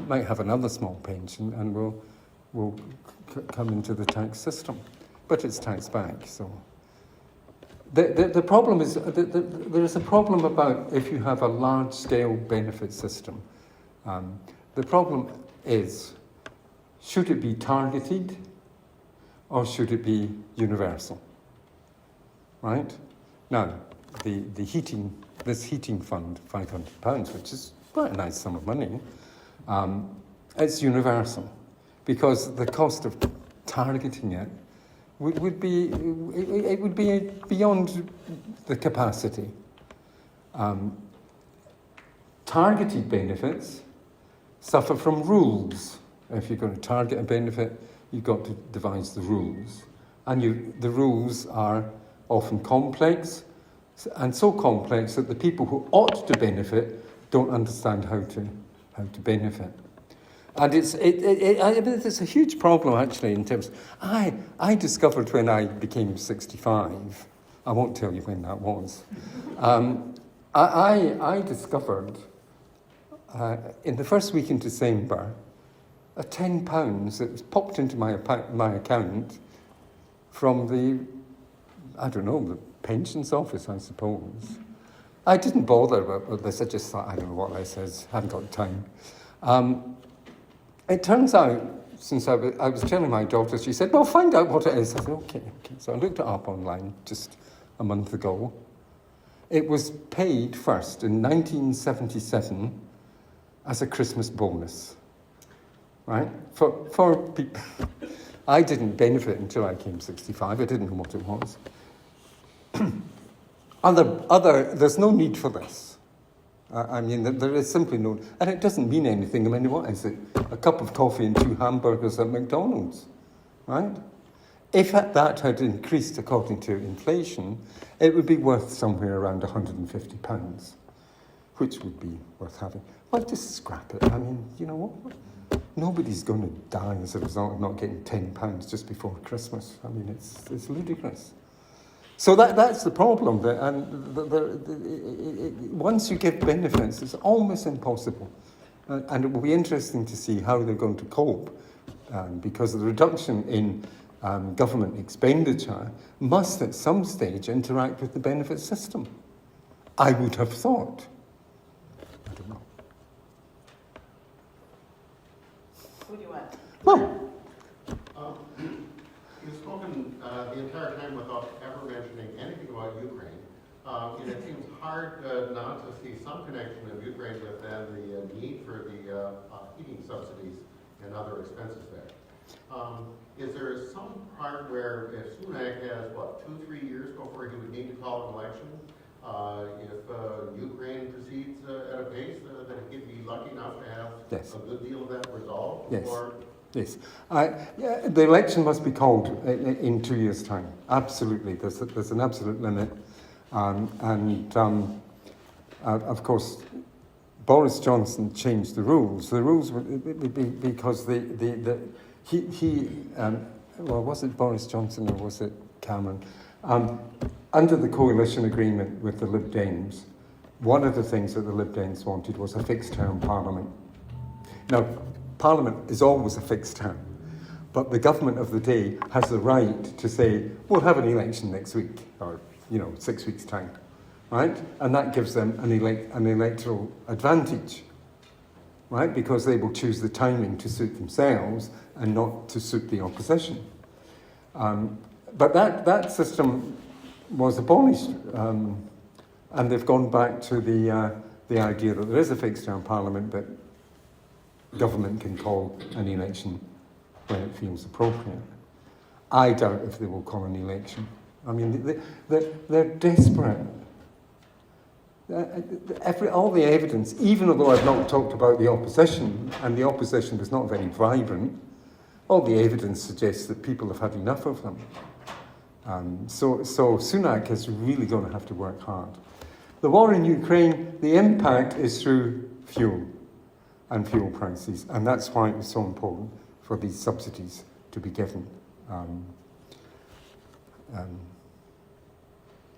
[SPEAKER 2] might have another small pension and will come into the tax system. But it's taxed back, so. The problem is, there is a problem about if you have a large-scale benefit system. The problem is, should it be targeted or should it be universal? Right? Now, this heating fund, £500, which is quite a nice sum of money, it's universal, because the cost of targeting it would be beyond the capacity. Targeted benefits suffer from rules. If you're going to target a benefit, you've got to devise the rules, and the rules are often complex, and so complex that the people who ought to benefit don't understand how to benefit. And it's a huge problem, actually, in terms. I discovered when I became 65. I won't tell you when that was. I discovered in the first week in December a £10 that was popped into my account from the pensions office, I suppose. I didn't bother about this. I just thought, I don't know what this is. Haven't got time. It turns out, since I was telling my daughter, she said, well, find out what it is. I said, okay. So I looked it up online just a month ago. It was paid first in 1977 as a Christmas bonus, right? For people. I didn't benefit until I came 65. I didn't know what it was. There's no need for this. I mean, there is simply no, and it doesn't mean anything. I mean, what is it? A cup of coffee and 2 hamburgers at McDonald's, right? If that had increased according to inflation, it would be worth somewhere around £150, which would be worth having. Well, just scrap it. I mean, you know what? Nobody's going to die as a result of not getting £10 just before Christmas. I mean, it's ludicrous. So that's the problem. Once you give benefits, it's almost impossible. And it will be interesting to see how they're going to cope, because the reduction in government expenditure must at some stage interact with the benefit system. I would have thought. I don't know.
[SPEAKER 1] Who do you want?
[SPEAKER 2] Well,
[SPEAKER 5] You've spoken the entire time without ever mentioning anything about Ukraine. And it seems hard not to see some connection of Ukraine with then the need for the heating subsidies and other expenses there. Is there some part where if Sunak has, 2-3 years before he would need to call an election, if Ukraine proceeds at a pace that he'd be lucky enough to have
[SPEAKER 2] yes.
[SPEAKER 5] a good deal of that resolved?
[SPEAKER 2] Yes.
[SPEAKER 5] Or
[SPEAKER 2] Yes. The election must be called in 2 years' time. Absolutely. There's an absolute limit. Of course, Boris Johnson changed the rules. The rules were because was it Boris Johnson or was it Cameron? Under the coalition agreement with the Lib Dems, one of the things that the Lib Dems wanted was a fixed-term parliament. Now, Parliament is always a fixed term, but the government of the day has the right to say, we'll have an election next week, or 6 weeks' time, right? And that gives them an electoral advantage, right? Because they will choose the timing to suit themselves and not to suit the opposition. But that system was abolished, and they've gone back to the idea that there is a fixed term Parliament, but government can call an election when it feels appropriate. I doubt if they will call an election. I mean, they're desperate. All the evidence, even although I've not talked about the opposition, and the opposition was not very vibrant, all the evidence suggests that people have had enough of them. So Sunak is really going to have to work hard. The war in Ukraine, the impact is through fuel and fuel prices, and that's why it was so important for these subsidies to be given.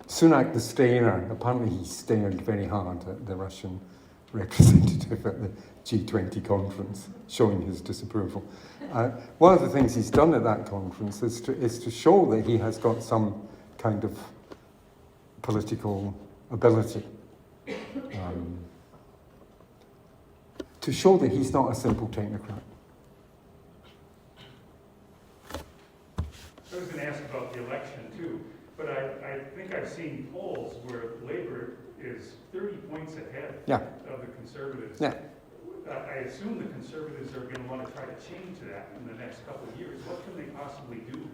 [SPEAKER 2] Sunak the starer, apparently he stared very hard at the Russian representative at the G20 conference, showing his disapproval. One of the things he's done at that conference is to show that he has got some kind of political ability. To show that he's not a simple technocrat.
[SPEAKER 6] I was going to ask about the election too, but I think I've seen polls where Labour is 30 points ahead of the Conservatives. Yeah. I assume the Conservatives are going to want to try to change that in the next couple of years. What can they possibly do?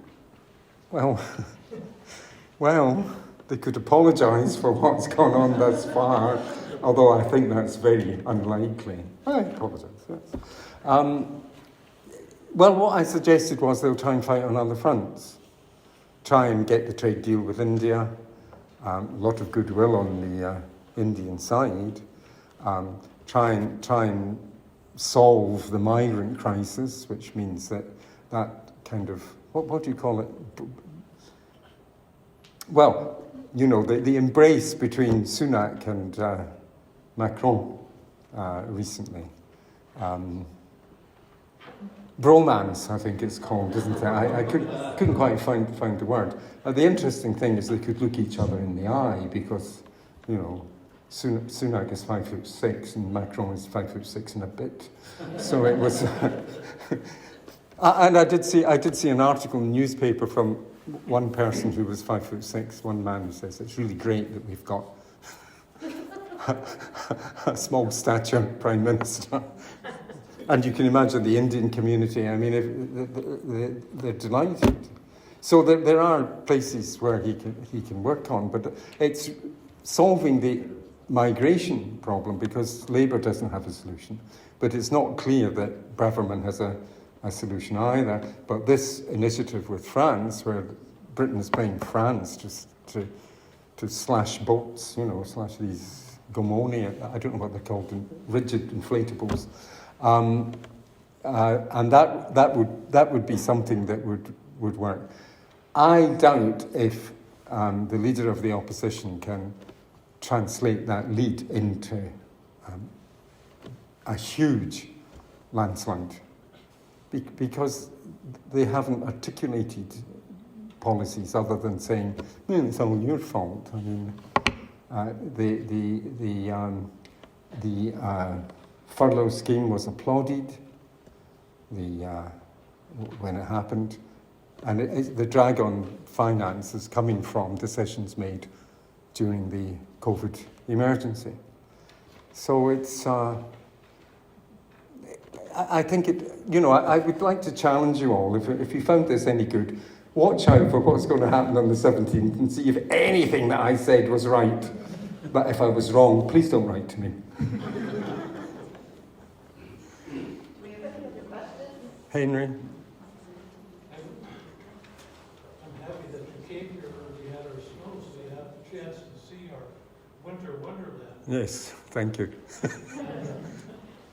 [SPEAKER 2] Well, they could apologise for what's gone on thus far, although I think that's very unlikely. I apologise, yes. Well, what I suggested was they'll try and fight on other fronts. Try and get the trade deal with India. A lot of goodwill on the Indian side. Try and solve the migrant crisis, which means that kind of, what do you call it? Well, the embrace between Sunak and Macron recently. Bromance, I think it's called, isn't it? I couldn't quite find the word. The interesting thing is they could look each other in the eye because, Sunak is 5'6", and Macron is 5'6" and a bit. So it was, and I did see an article in the newspaper from one person who was 5'6", one man who says it's really great that we've got a small stature prime minister. And you can imagine the Indian community. I mean, they're delighted. So there are places where he can work on, but it's solving the migration problem, because Labour doesn't have a solution. But it's not clear that Braverman has a solution either. But this initiative with France, where Britain is paying France just to slash boats, slash these gomoni, I don't know what they're called, rigid inflatables. And that would be something that would work. I doubt if the leader of the opposition can translate that lead into a huge landslide, because they haven't articulated policies other than saying, it's all your fault. I mean, the furlough scheme was applauded when it happened, and the drag on finance is coming from decisions made during the COVID emergency. So it's, I think I would like to challenge you all, if you found this any good, watch out for what's going to happen on the 17th and see if anything that I said was right. But if I was wrong, please don't write to me. Henry?
[SPEAKER 7] I'm happy that you came here when we had our snow, so you had the chance to see our winter wonderland.
[SPEAKER 2] Yes, thank you.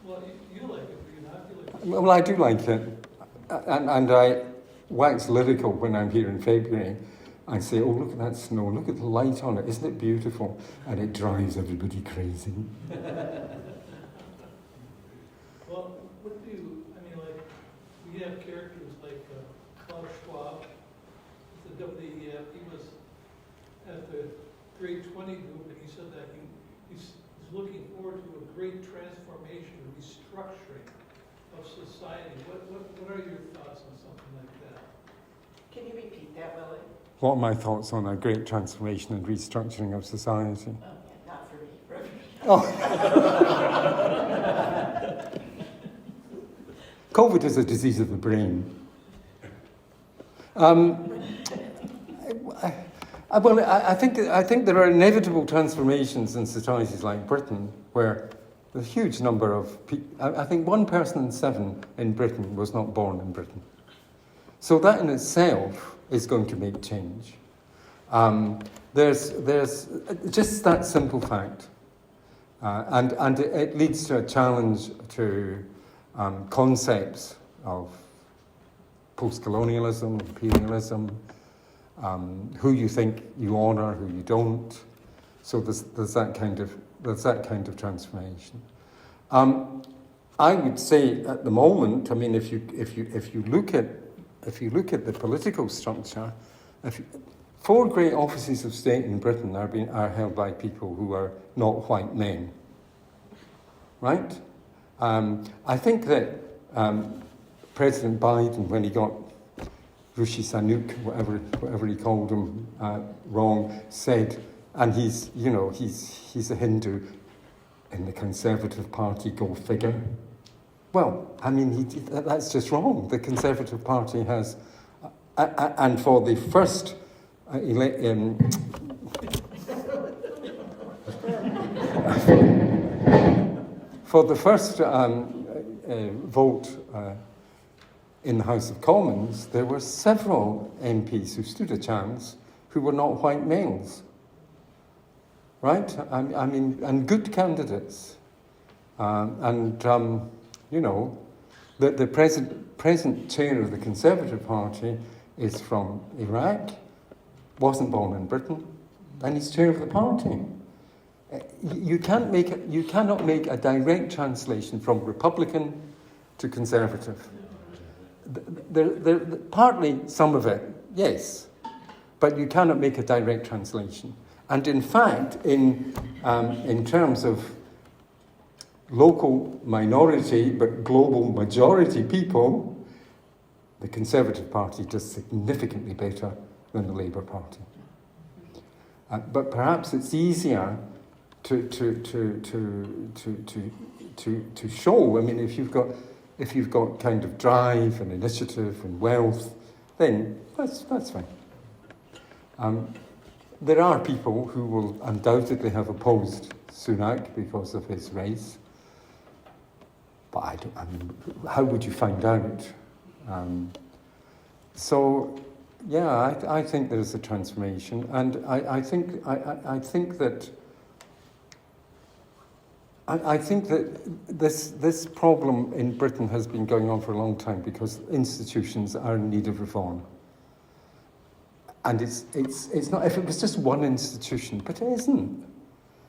[SPEAKER 7] Well, you like it, do you not? You like it?
[SPEAKER 2] Well, I do like it. And I wax lyrical when I'm here in February. I say, oh, look at that snow, look at the light on it, isn't it beautiful? And it drives everybody crazy.
[SPEAKER 7] Well, what do you, we have characters like Klaus Schwab, the WEF. He was at the Grade 20 group, and he said that he's looking forward to a great transformation, a restructuring of society. What are your thoughts on something like that?
[SPEAKER 1] Can you repeat that, Willie?
[SPEAKER 2] What are my thoughts on a great transformation and restructuring of society?
[SPEAKER 1] Oh, yeah, not for me. For me.
[SPEAKER 2] Oh. COVID is a disease of the brain. I think there are inevitable transformations in societies like Britain, where a huge number of people, I think 1 person in 7 in Britain was not born in Britain. So that in itself is going to make change. There's just that simple fact. And it leads to a challenge to concepts of post-colonialism, imperialism, who you think you honour, who you don't. So there's that kind of transformation. I would say at the moment, I mean, if you look at the political structure, 4 great offices of state in Britain are held by people who are not white men, right? I think that President Biden, when he got Rishi Sunak, whatever he called him, wrong, said, and he's a Hindu in the Conservative Party, go figure. Well, I mean, that's just wrong. The Conservative Party has, and for the first vote in the House of Commons, there were several MPs who stood a chance who were not white males. Right? I mean, and good candidates. The present chair of the Conservative Party is from Iraq, wasn't born in Britain, and he's chair of the party. You cannot make a direct translation from Republican to Conservative. Partly some of it, yes, but you cannot make a direct translation. And in fact, in terms of local minority but global majority people, the Conservative Party does significantly better than the Labour Party. But perhaps it's easier to show. I mean, if you've got kind of drive and initiative and wealth, then that's fine. There are people who will undoubtedly have opposed Sunak because of his race, but how would you find out? I think there is a transformation, and I think that this problem in Britain has been going on for a long time because institutions are in need of reform. And it's not, if it was just one institution, but it isn't.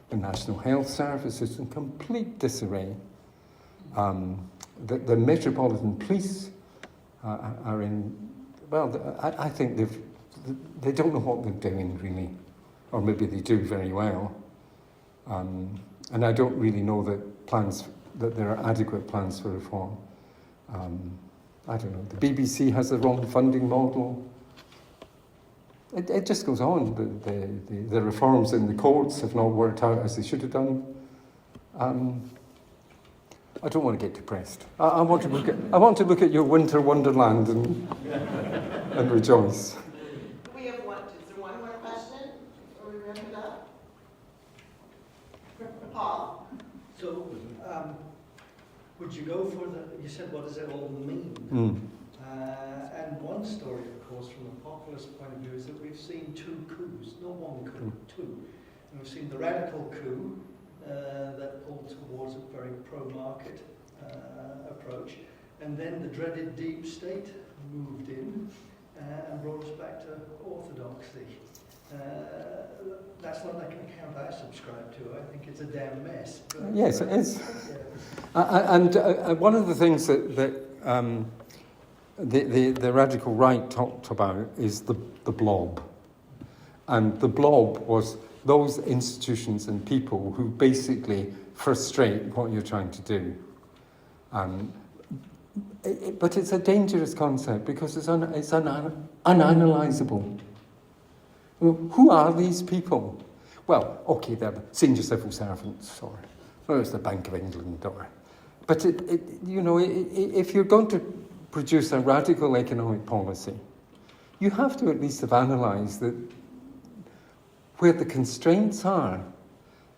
[SPEAKER 2] The National Health Service is in complete disarray. The Metropolitan Police are in, well, I think they don't know what they're doing, really. Or maybe they do very well. And I don't really know that there are adequate plans for reform. I don't know. The BBC has the wrong funding model. It just goes on. The reforms in the courts have not worked out as they should have done. I don't want to get depressed. I want to look at your winter wonderland and rejoice.
[SPEAKER 1] We have one. Is there one more question before we wrap it up? Paul.
[SPEAKER 8] So, would you go for you said, what does it all mean? And one story, of course, from a populist point of view, is that we've seen two coups, not one coup, two. And we've seen the radical coup that pulled towards a very pro-market approach, and then the dreaded deep state moved in and brought us back to orthodoxy. That's not like an account I subscribe to. I think it's a damn mess. But,
[SPEAKER 2] yes, it is.
[SPEAKER 8] Yeah.
[SPEAKER 2] And one of the things that the radical right talked about is the blob. And the blob was those institutions and people who basically frustrate what you're trying to do. But it's a dangerous concept because it's unanalysable. Who are these people? Well, okay, they're the senior civil servants, or it's the Bank of England, but if you're going to produce a radical economic policy, you have to at least have analysed where the constraints are,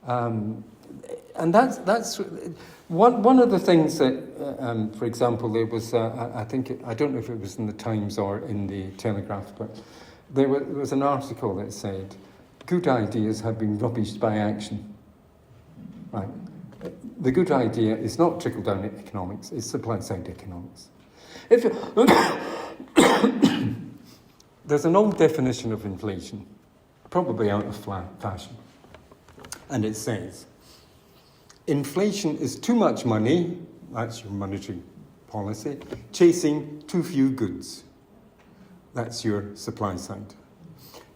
[SPEAKER 2] and that's one of the things that, for example, there was I don't know if it was in the Times or in the Telegraph, but there was an article that said, good ideas have been rubbished by action. Right? The good idea is not trickle-down economics, it's supply-side economics. There's an old definition of inflation, probably out of fashion, and it says, inflation is too much money, that's your monetary policy, chasing too few goods. That's your supply side.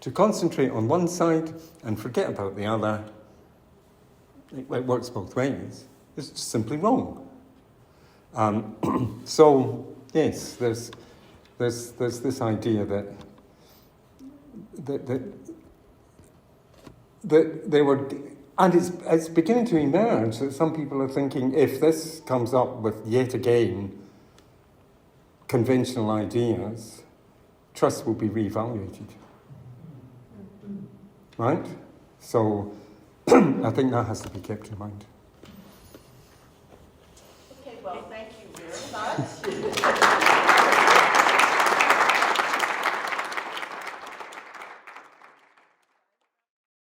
[SPEAKER 2] To concentrate on one side and forget about the other, it works both ways. It's just simply wrong. So yes, there's this idea that they were, and it's beginning to emerge that some people are thinking if this comes up with yet again conventional ideas, trust will be reevaluated. Right? So I think that has to be kept in mind.
[SPEAKER 1] Okay, well, thank you very much.